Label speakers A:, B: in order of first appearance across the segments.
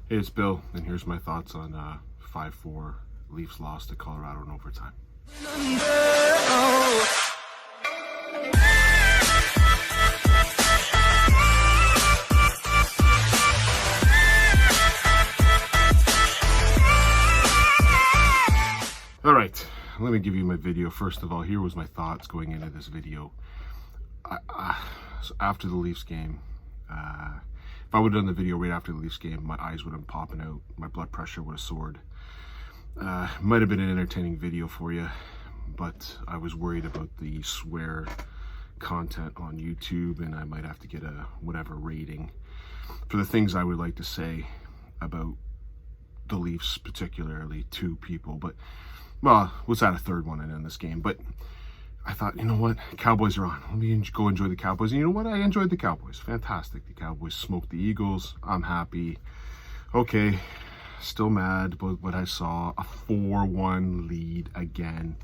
A: Hey, it's Bill, and here's my thoughts on 5-4 Leafs loss to Colorado in overtime. All right, let me give you my video. First of all, here was my thoughts going into this video. So after the Leafs game, if I would have done the video right after the Leafs game, my eyes would have been popping out. My blood pressure would have soared. Might have been an entertaining video for you, but I was worried about the swear content on YouTube, and I might have to get a whatever rating for the things I would like to say about the Leafs, particularly two people. But well, let's add a third one in this game. But I thought, you know what? Cowboys are on. Let me go enjoy the Cowboys. And you know what? I enjoyed the Cowboys. Fantastic. The Cowboys smoked the Eagles. I'm happy. Okay. Still mad about what I saw. A 4-1 lead again.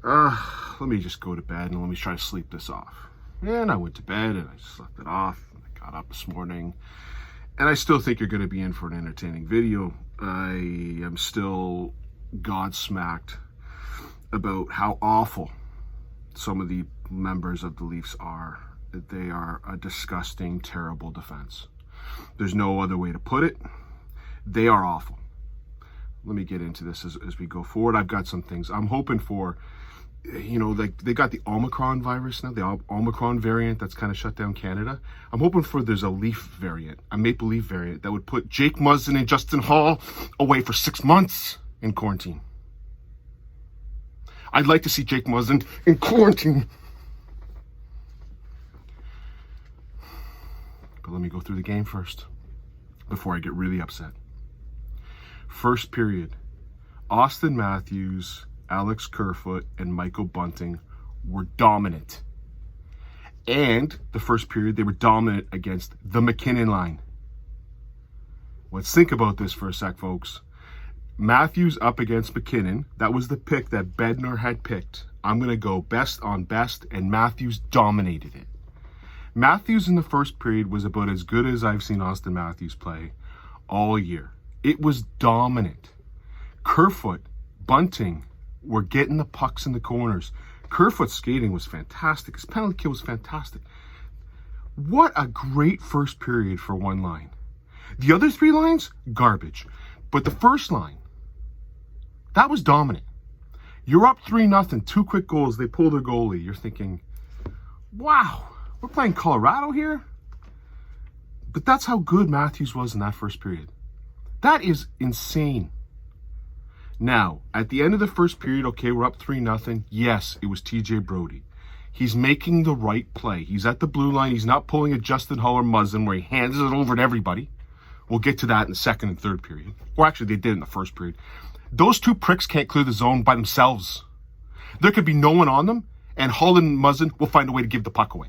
A: Let me just go to bed and let me try to sleep this off. And I went to bed and I slept it off. I got up this morning. And I still think you're going to be in for an entertaining video. I am still godsmacked about how awful some of the members of the Leafs are. They are a disgusting, terrible defense. There's no other way to put it. They are awful. Let me get into this as we go forward. I've got some things I'm hoping for. You know, like they got the Omicron virus now, the Omicron variant that's kind of shut down Canada. I'm hoping for there's a Leaf variant, a Maple Leaf variant that would put Jake Muzzin and Justin Hall away for 6 months in quarantine. I'd like to see Jake Muzzin in quarantine. But let me go through the game first before I get really upset. First period, Austin Matthews, Alex Kerfoot, and Michael Bunting were dominant. And the first period, they were dominant against the McKinnon line. Let's think about this for a sec, folks. Matthews up against McKinnon. That was the pick that Bednar had picked. I'm going to go best on best, and Matthews dominated it. Matthews in the first period was about as good as I've seen Austin Matthews play all year. It was dominant. Kerfoot, Bunting were getting the pucks in the corners. Kerfoot's skating was fantastic. His penalty kill was fantastic. What a great first period for one line. The other three lines, garbage. But the first line, that was dominant. You're up 3-0, 2 quick goals. They pull their goalie. You're thinking, wow, we're playing Colorado here? But that's how good Matthews was in that first period. That is insane. Now, at the end of the first period, okay, we're up 3-0. Yes, it was TJ Brodie. He's making the right play. He's at the blue line. He's not pulling a Justin Hall or Muzzin where he hands it over to everybody. We'll get to that in the second and third period. Or actually, they did in the first period. Those two pricks can't clear the zone by themselves. There could be no one on them, and Hall and Muzzin will find a way to give the puck away.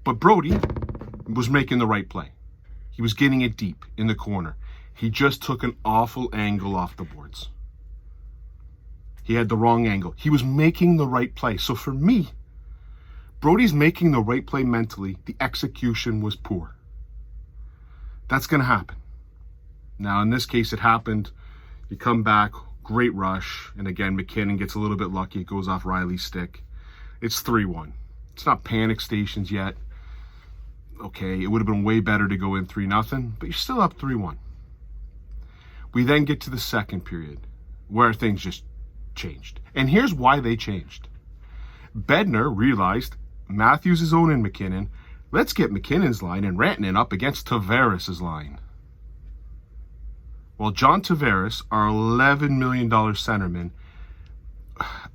A: But Brodie was making the right play. He was getting it deep in the corner. He just took an awful angle off the boards. He had the wrong angle. He was making the right play. So for me, Brodie's making the right play mentally. The execution was poor. That's going to happen. Now, in this case, it happened. You come back, great rush. And again, McKinnon gets a little bit lucky. It goes off Riley's stick. It's 3-1. It's not panic stations yet. Okay, it would have been way better to go in 3-0, but you're still up 3-1. We then get to the second period where things just changed. And here's why they changed. Bednar realized Matthews is owning McKinnon. Let's get McKinnon's line and Rantanen up against Tavares' line. Well, John Tavares, our $11 million centerman,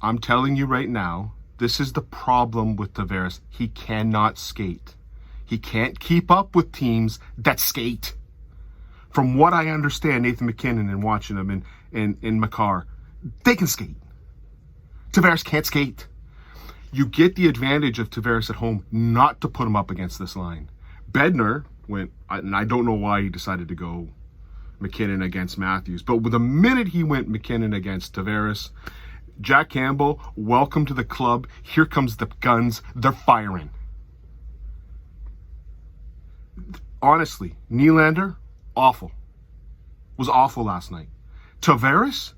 A: I'm telling you right now, this is the problem with Tavares. He cannot skate. He can't keep up with teams that skate. From what I understand, Nathan McKinnon and watching him in Makar, they can skate. Tavares can't skate. You get the advantage of Tavares at home not to put him up against this line. Bednar went, and I don't know why he decided to go McKinnon against Matthews, but the minute he went McKinnon against Tavares, Jack Campbell, welcome to the club. Here comes the guns. They're firing. honestly, Nylander, awful. Was awful last night. Tavares,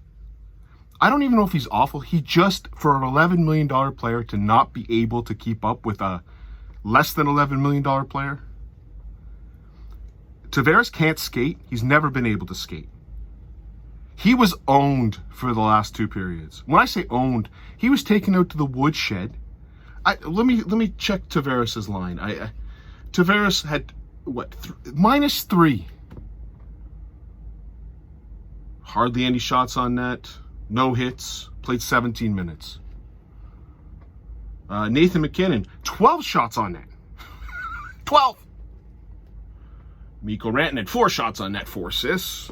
A: I don't even know if he's awful. He just, for an $11 million player to not be able to keep up with a less than $11 million player. Tavares can't skate. He's never been able to skate. He was owned for the last 2 periods. When I say owned, he was taken out to the woodshed. Let me check Tavares' line. Tavares had what? -3. Hardly any shots on net. No hits. Played 17 minutes. Nathan McKinnon, 12 shots on net. 12. Mikko Rantanen, 4 shots on net, 4 assists.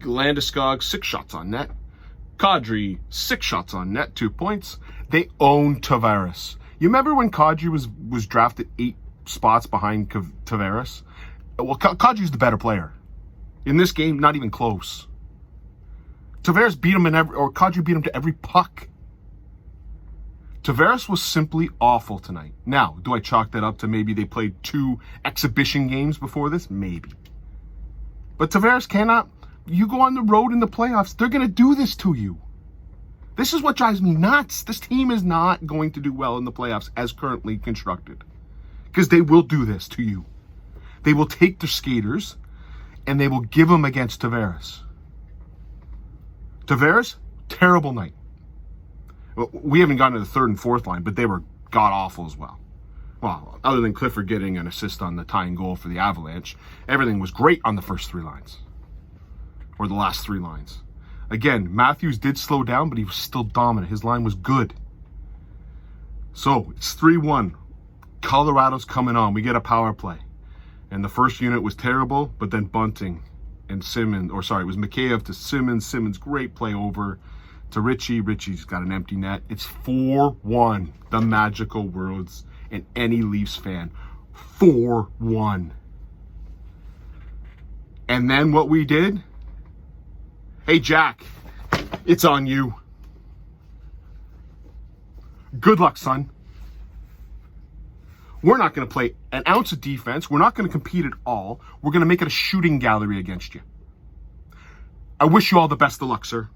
A: Landeskog, 6 shots on net. Kadri, 6 shots on net, 2 points. They own Tavares. You remember when Kadri was drafted 8 spots behind Tavares? Well, Kadri's the better player. In this game, not even close. Tavares beat him Kadri beat him to every puck. Tavares was simply awful tonight. Now, do I chalk that up to maybe they played 2 exhibition games before this? Maybe. But Tavares cannot. You go on the road in the playoffs, they're going to do this to you. This is what drives me nuts. This team is not going to do well in the playoffs as currently constructed. Because they will do this to you. They will take their skaters and they will give them against Tavares. Tavares, terrible night. Well, we haven't gotten to the 3rd and 4th line, but they were god-awful as well. Well, other than Clifford getting an assist on the tying goal for the Avalanche, everything was great on the first 3 lines. Or the last 3 lines. Again, Matthews did slow down, but he was still dominant. His line was good. So, it's 3-1. Colorado's coming on. We get a power play. And the first unit was terrible, but then Bunting and Simmons, it was Mikheyev to Simmons. Simmons, great play over to Richie. Richie's got an empty net. It's 4-1. The magical words in any Leafs fan. 4-1. And then what we did? Hey, Jack, it's on you. Good luck, son. We're not going to play an ounce of defense. We're not going to compete at all. We're going to make it a shooting gallery against you. I wish you all the best of luck, sir.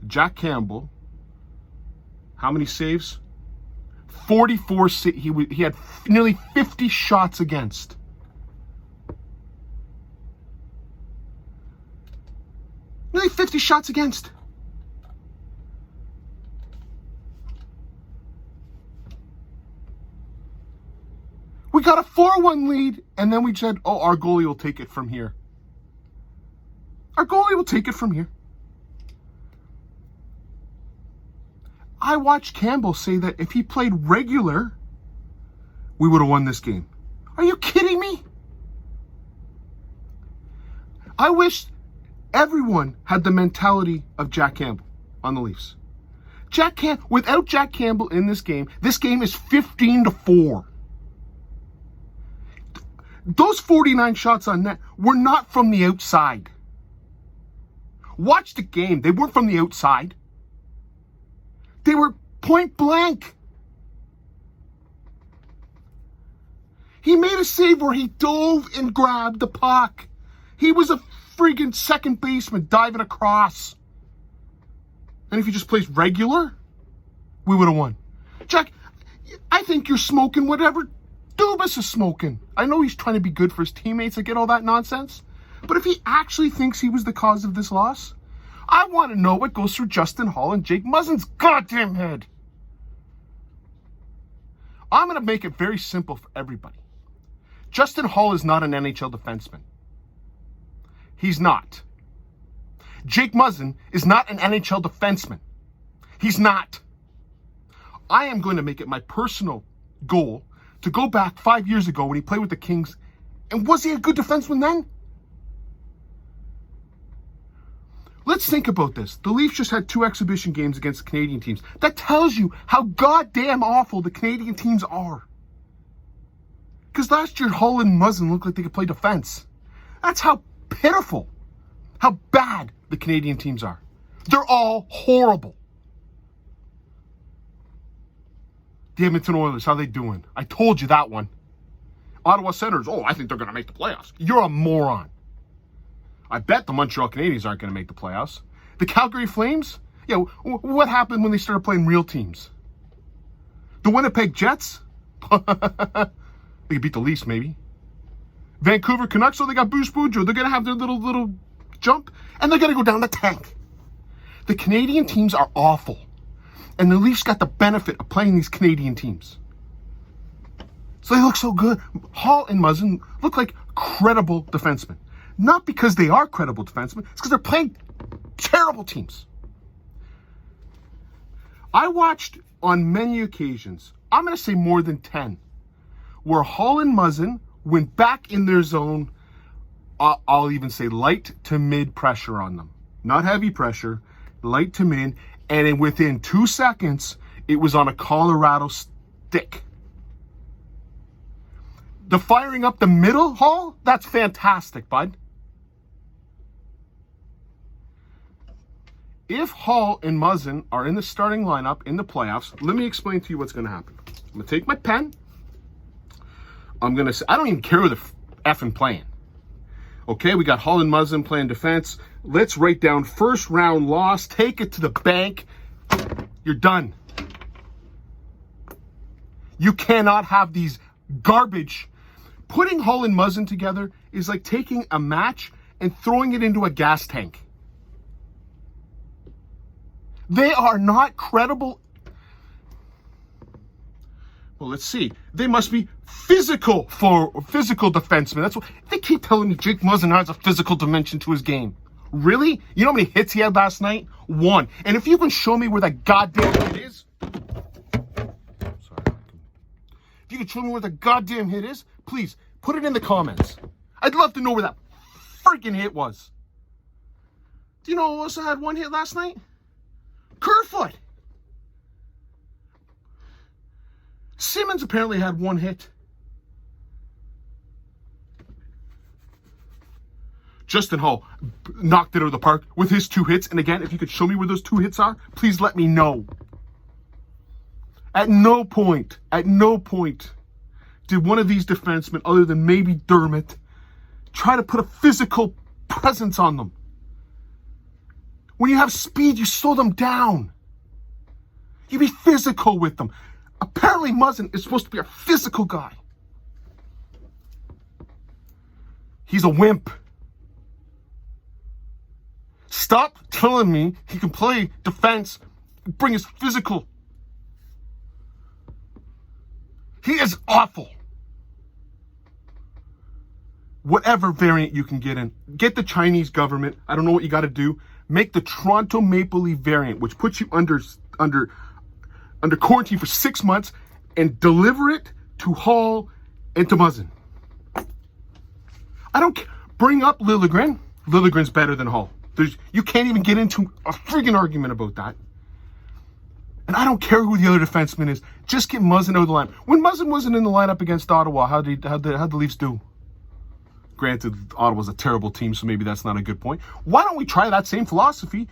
A: Jack Campbell, how many saves? 44. He had nearly 50 shots against. Nearly 50 shots against. We got a 4-1 lead, and then we said, oh, our goalie will take it from here. Our goalie will take it from here. I watched Campbell say that if he played regular, we would have won this game. Are you kidding me? I wish everyone had the mentality of Jack Campbell on the Leafs. Without Jack Campbell in this game is 15-4. Those 49 shots on net were not from the outside. Watch the game. They weren't from the outside. They were point blank. He made a save where he dove and grabbed the puck. He was a friggin' second baseman diving across. And if he just plays regular, we would have won. Jack, I think you're smoking whatever Dubas is smoking. I know he's trying to be good for his teammates. I get all that nonsense. But if he actually thinks he was the cause of this loss, I want to know what goes through Justin Hall and Jake Muzzin's goddamn head. I'm going to make it very simple for everybody. Justin Hall is not an NHL defenseman. He's not. Jake Muzzin is not an NHL defenseman. He's not. I am going to make it my personal goal to go back 5 years ago when he played with the Kings. And was he a good defenseman then? Let's think about this. The Leafs just had 2 exhibition games against the Canadian teams. That tells you how goddamn awful the Canadian teams are. Because last year, Hull and Muzzin looked like they could play defense. That's how pitiful, how bad the Canadian teams are. They're all horrible. The Edmonton Oilers, how they doing? I told you that one. Ottawa Senators, I think they're going to make the playoffs. You're a moron. I bet the Montreal Canadiens aren't going to make the playoffs. The Calgary Flames, what happened when they started playing real teams? The Winnipeg Jets, they could beat the Leafs maybe. Vancouver Canucks, they got Bruce Boudreau. They're going to have their little jump, and they're going to go down the tank. The Canadian teams are awful. And the Leafs got the benefit of playing these Canadian teams. So they look so good. Hall and Muzzin look like credible defensemen. Not because they are credible defensemen, it's because they're playing terrible teams. I watched on many occasions, I'm going to say more than 10, where Hall and Muzzin went back in their zone. I'll even say light to mid pressure on them. Not heavy pressure, light to mid. And then within 2 seconds, it was on a Colorado stick. The firing up the middle, Hall, that's fantastic, bud. If Hall and Muzzin are in the starting lineup in the playoffs, let me explain to you what's going to happen. I'm going to take my pen. I'm going to say, I don't even care who the effing playing. Okay, we got Hall and Muzzin playing defense. Let's write down first round loss. Take it to the bank. You're done. You cannot have these garbage. Putting Hall and Muzzin together is like taking a match and throwing it into a gas tank. They are not credible. Well, let's see. They must be physical defensemen. That's what they keep telling me. Jake Muzzin has a physical dimension to his game. Really? You know how many hits he had last night? 1. And if you can show me where that goddamn hit is, if you can show me where the goddamn hit is, please put it in the comments. I'd love to know where that freaking hit was. Do you know who also had 1 hit last night? Kerfoot. Simmons apparently had 1 hit. Justin Hall knocked it out of the park with his 2 hits. And again, if you could show me where those 2 hits are, please let me know. At no point did one of these defensemen, other than maybe Dermott, try to put a physical presence on them. When you have speed, you slow them down. You be physical with them. Apparently, Muzzin is supposed to be a physical guy. He's a wimp. Stop telling me he can play defense, bring his physical. He is awful. Whatever variant you can get in, get the Chinese government. I don't know what you got to do. Make the Toronto Maple Leaf variant, which puts you under quarantine for 6 months, and deliver it to Hall and to Muzzin. I don't bring up Liljegren. Liljegren's better than Hall. You can't even get into a friggin' argument about that. And I don't care who the other defenseman is. Just get Muzzin out of the line. When Muzzin wasn't in the lineup against Ottawa, how'd the Leafs do? Granted, Ottawa's a terrible team, so maybe that's not a good point. Why don't we try that same philosophy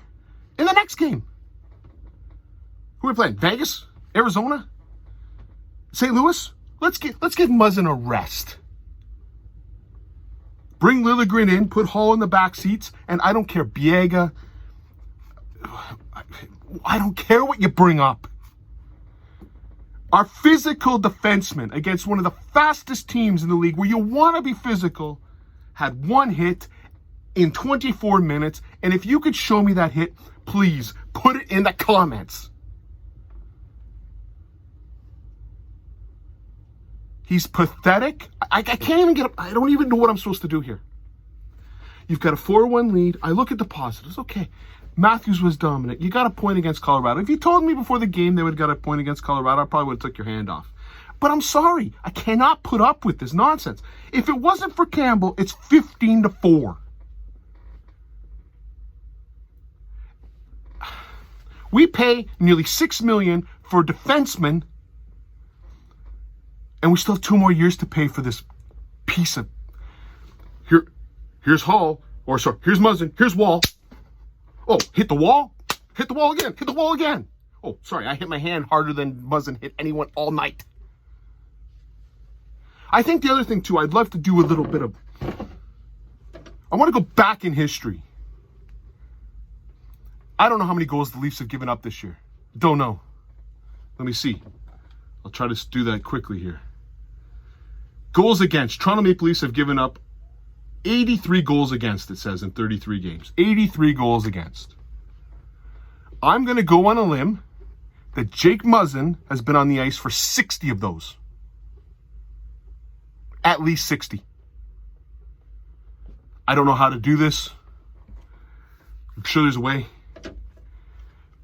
A: in the next game? Who are we playing? Vegas? Arizona? St. Louis? Let's give Muzzin a rest. Bring Liljegren in, put Hall in the back seats, and I don't care, Biega. I don't care what you bring up. Our physical defenseman against one of the fastest teams in the league, where you want to be physical, had 1 hit in 24 minutes. And if you could show me that hit, please put it in the comments. He's pathetic. I can't even get, I don't even know what I'm supposed to do here. You've got a 4-1 lead. I look at the positives. Okay, Matthews was dominant. You got a point against Colorado. If you told me before the game they would have got a point against Colorado, I probably would have took your hand off. But I'm sorry. I cannot put up with this nonsense. If it wasn't for Campbell, it's 15-4. We pay nearly $6 million for defensemen, and we still have 2 more years to pay for this piece of... Here's Hall, or sorry, here's Muzzin, here's Wall. Oh, hit the wall? Hit the wall again, hit the wall again. Oh, Oh, sorry, I hit my hand harder than Muzzin hit anyone all night. I think the other thing, too, I'd love to do a little bit of... I want to go back in history. I don't know how many goals the Leafs have given up this year. Don't know. Let me see. I'll try to do that quickly here. Goals against. Toronto Maple Leafs have given up 83 goals against, it says, in 33 games. 83 goals against. I'm going to go on a limb that Jake Muzzin has been on the ice for 60 of those. At least 60. I don't know how to do this. I'm sure there's a way.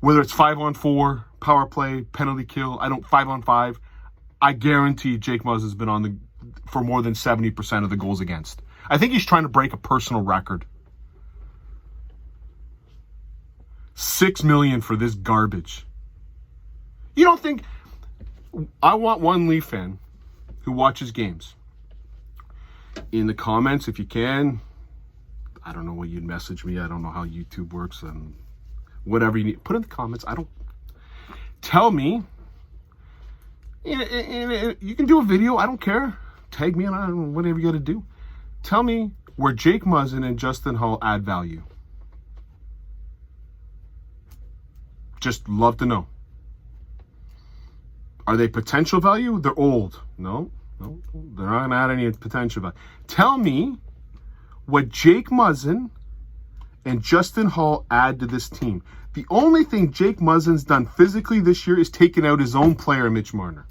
A: Whether it's 5-on-4, power play, penalty kill, 5-on-5, I guarantee Jake Muzzin's been for more than 70% of the goals against. I think he's trying to break a personal record. $6 million for this garbage. You don't think... I want one Leaf fan who watches games. In the comments, if you can, I don't know what you'd message me. I don't know how YouTube works, and whatever you need, put in the comments. Tell me. You can do a video. I don't care. Tag me on whatever you got to do. Tell me where Jake Muzzin and Justin Holl add value. Just love to know. Are they potential value? They're old. No, they're not going to add any potential value. Tell me what Jake Muzzin and Justin Holl add to this team. The only thing Jake Muzzin's done physically this year is taken out his own player, Mitch Marner.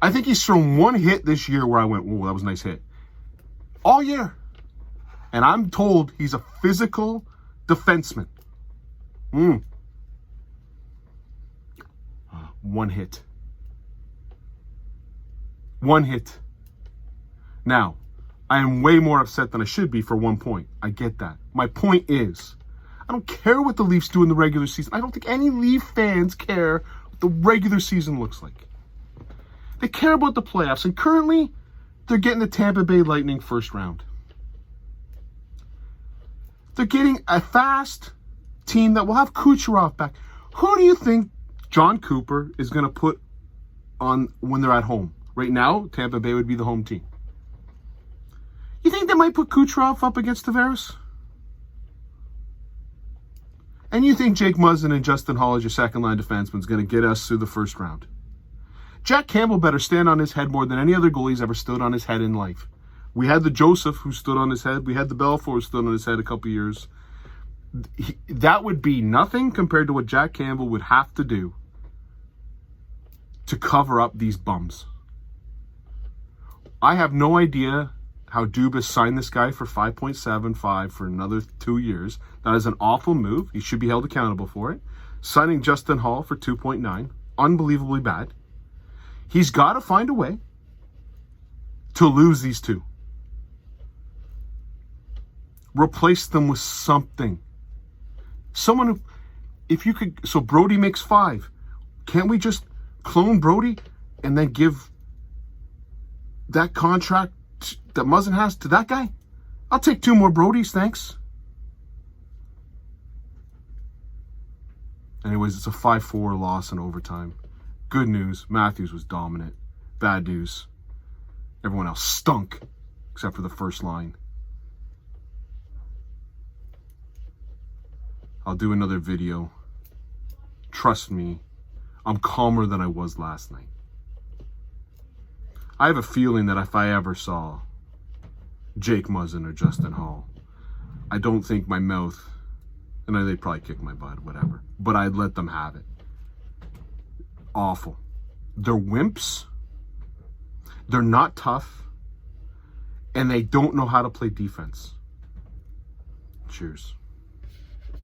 A: I think he's thrown one hit this year where I went, whoa, that was a nice hit. All year. And I'm told he's a physical defenseman. One hit. One hit. Now, I am way more upset than I should be for 1 point. I get that. My point is, I don't care what the Leafs do in the regular season. I don't think any Leaf fans care what the regular season looks like. They care about the playoffs, and currently, they're getting the Tampa Bay Lightning first round. They're getting a fast team that will have Kucherov back. Who do you think John Cooper is going to put on when they're at home? Right now, Tampa Bay would be the home team. You think they might put Kucherov up against Tavares? And you think Jake Muzzin and Justin Holl as your second-line defenseman is going to get us through the first round? Jack Campbell better stand on his head more than any other goalie's ever stood on his head in life. We had the Joseph who stood on his head. We had the Belfour who stood on his head a couple years. That would be nothing compared to what Jack Campbell would have to do to cover up these bums. I have no idea how Dubas signed this guy for $5.75 for another 2 years. That is an awful move. He should be held accountable for it. Signing Justin Holl for $2.9, unbelievably bad. He's got to find a way to lose these two. Replace them with something. Someone who, if you could, so Brody makes 5. Can't we just clone Brody and then give that contract that Muzzin has to that guy? I'll take 2 more Brodys, thanks. Anyways, it's a 5-4 loss in overtime. Good news, Matthews was dominant. Bad news, everyone else stunk except for the first line. I'll do another video. Trust me, I'm calmer than I was last night. I have a feeling that if I ever saw Jake Muzzin or Justin Holl, I don't think my mouth, and they'd probably kick my butt, whatever, but I'd let them have it. Awful. They're wimps. They're not tough. And they don't know how to play defense. Cheers.